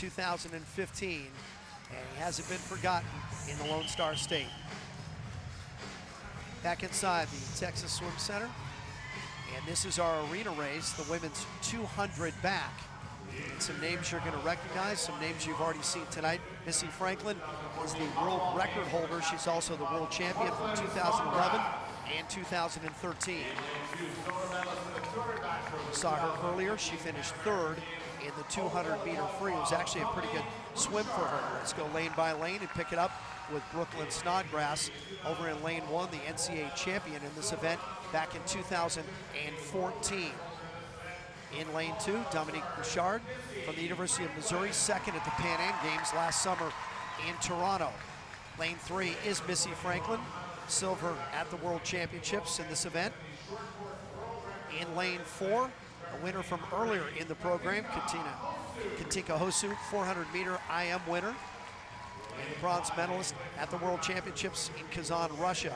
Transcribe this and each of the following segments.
2015, and he hasn't been forgotten in the Lone Star State. Back inside the Texas Swim Center, and this is our arena race, the women's 200 back. And some names you're going to recognize, some names you've already seen tonight. Missy Franklin is the world record holder. She's also the world champion from 2011 and 2013. Saw her earlier. She finished third in the 200-meter free. It was actually a pretty good swim for her. Let's go lane by lane and pick it up with Brooklyn Snodgrass over in lane 1, the NCAA champion in this event back in 2014. In lane 2, Dominique Bouchard from the University of Missouri, second at the Pan Am Games last summer in Toronto. Lane 3 is Missy Franklin, silver at the World Championships in this event. In lane 4, a winner from earlier in the program, Katinka Hosszu, 400-meter IM winner, and the bronze medalist at the World Championships in Kazan, Russia.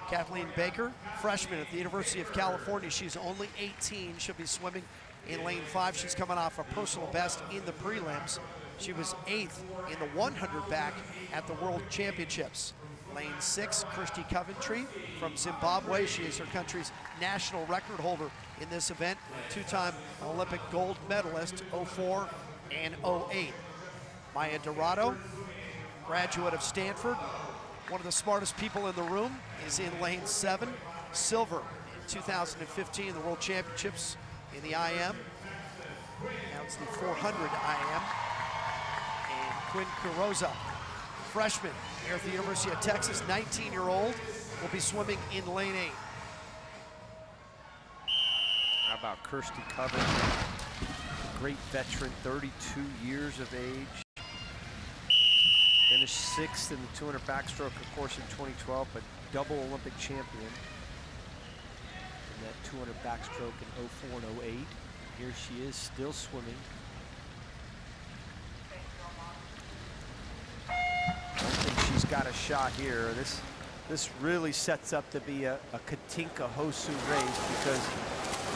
Kathleen Baker, freshman at the University of California. She's only 18. She'll be swimming in lane 5. She's coming off a personal best in the prelims. She was 8th in the 100 back at the World Championships. Lane 6, Christy Coventry from Zimbabwe. She is her country's national record holder in this event, two-time Olympic gold medalist, 04 and 08. Maya Dorado, graduate of Stanford, one of the smartest people in the room, is in lane 7, silver in 2015, the World Championships in the IM. Now it's the 400 IM. And Quinn Quiroza, freshman here at the University of Texas, 19-year-old, will be swimming in lane 8. How about Kirsty Coventry? Great veteran, 32 years of age. Finished 6th in the 200 backstroke, of course, in 2012, but double Olympic champion in that 200 backstroke in 04 and 08. Here she is, still swimming. I think she's got a shot here. This really sets up to be a Katinka Hosszu race, because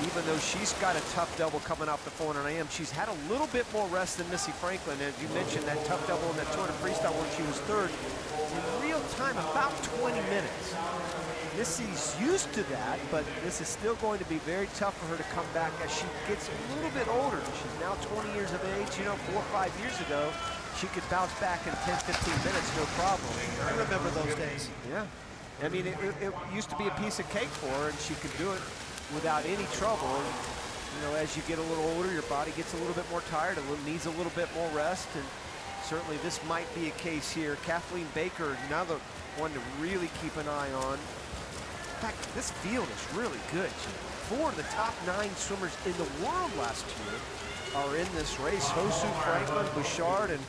even though she's got a tough double coming off the 400 IM, she's had a little bit more rest than Missy Franklin. As you mentioned, that tough double in that 200 freestyle where she was third, in real time, about 20 minutes. Missy's used to that, but this is still going to be very tough for her to come back as she gets a little bit older. She's now 20 years of age. You know, 4 or 5 years ago, she could bounce back in 10, 15 minutes, no problem. I remember those days. Yeah. I mean, it used to be a piece of cake for her, and she could do it without any trouble. And, you know, as you get a little older, your body gets a little bit more tired, needs a little bit more rest, and certainly this might be a case here. Kathleen Baker, another one to really keep an eye on. In fact, this field is really good. 4 of the top 9 swimmers in the world last year are in this race. Hosszu, Franklin, Bouchard, and of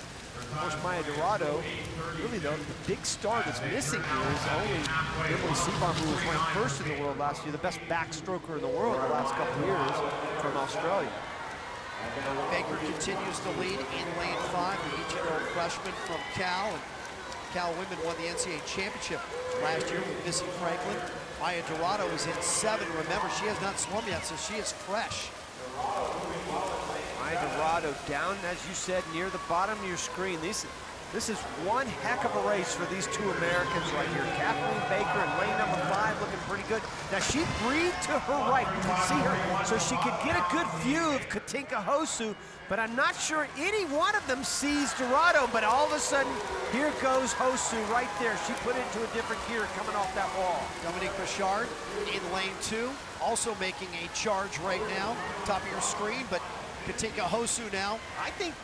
course Maya Dorado. Really though, the big star that's missing here is only Emily Seebohm, who was ranked first in the world last year, the best backstroker in the world the last couple of years from Australia. Baker continues to lead in lane 5, the 18-year-old freshman from Cal. And Cal women won the NCAA championship last year with Missy Franklin. Maya Dorado is in 7. Remember, she has not swum yet, so she is fresh. Maya Dorado down, as you said, near the bottom of your screen. This is one heck of a race for these 2 Americans right here. Kathleen Baker in lane number 5 looking pretty good. Now she breathed to her right, you can see her, so she could get a good view of Katinka Hosszu, but I'm not sure any one of them sees Dorado, but all of a sudden, here goes Hosszu right there. She put it into a different gear coming off that wall. Dominique Bouchard in lane 2, also making a charge right now, top of your screen, but Katinka Hosszu now, I think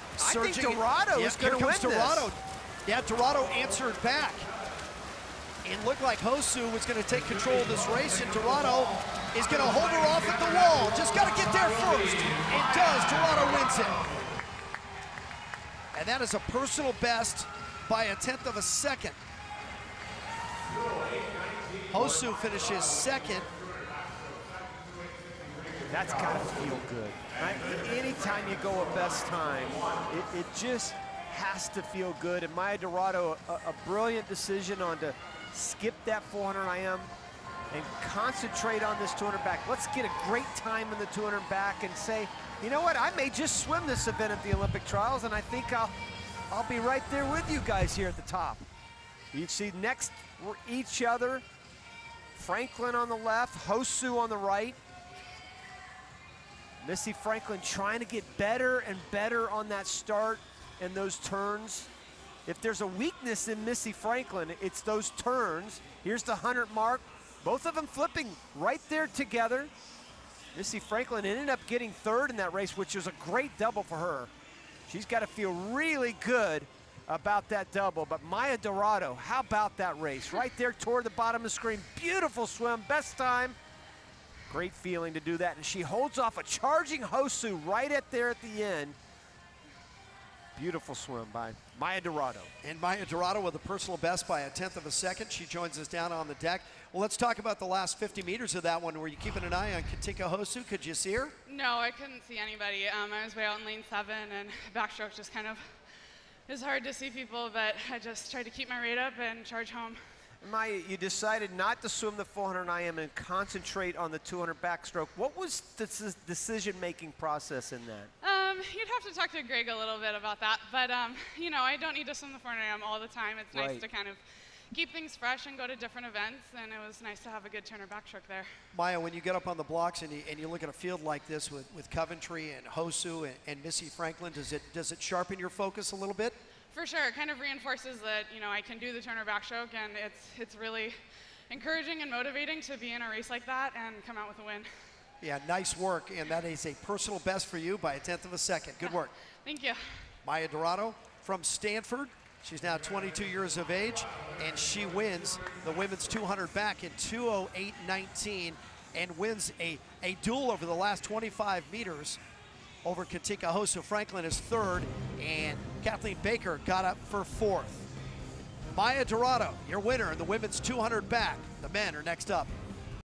Dorado is going to win this. Yeah, Dorado answered back. It looked like Hosszu was going to take control of this race, and Dorado is going to hold her off at the wall. Just got to get there first. It does. Dorado wins it. And that is a personal best by 1/10 of a second. Hosszu finishes 2nd. That's got to feel good. Right? Anytime you go a best time, it just has to feel good. And Maya Dorado, a brilliant decision on to skip that 400 IM and concentrate on this 200 back. Let's get a great time in the 200 back and say, You know what? I may just swim this event at the Olympic trials, and I think I'll be right there with you guys here at the top. You see next each other, Franklin on the left, Hosszu on the right. Missy Franklin trying to get better and better on that start and those turns. If there's a weakness in Missy Franklin, it's those turns. Here's the 100 mark. Both of them flipping right there together. Missy Franklin ended up getting third in that race, which was a great double for her. She's got to feel really good about that double. But Maya Dorado, how about that race? Right there toward the bottom of the screen. Beautiful swim, best time. Great feeling to do that. And she holds off a charging Hosszu right there at the end. Beautiful swim by Maya Dorado. And Maya Dorado with a personal best by 1/10 of a second. She joins us down on the deck. Well, let's talk about the last 50 meters of that one. Were you keeping an eye on Katinka Hosszu? Could you see her? No, I couldn't see anybody. I was way out in lane 7, and backstroke just kind of is hard to see people, but I just tried to keep my rate up and charge home. Maya, you decided not to swim the 400 IM and concentrate on the 200 backstroke. What was the decision-making process in that? You'd have to talk to Greg a little bit about that, but you know, I don't need to swim the 400 IM all the time. It's nice to kind of keep things fresh and go to different events, and it was nice to have a good turner backstroke there. Maya, when you get up on the blocks and you look at a field like this with Coventry and Hosszu and Missy Franklin, does it sharpen your focus a little bit? For sure, it kind of reinforces that, you know, I can do the turner backstroke, and it's really encouraging and motivating to be in a race like that and come out with a win. Yeah, nice work, and that is a personal best for you by 1/10 of a second. Good work. Thank you. Maya Dorado from Stanford. She's now 22 years of age, and she wins the women's 200 back in 2:08.19 and wins a duel over the last 25 meters over Katinka Hosszu. Franklin is third, and Kathleen Baker got up for fourth. Maya Dorado, your winner in the women's 200 back. The men are next up.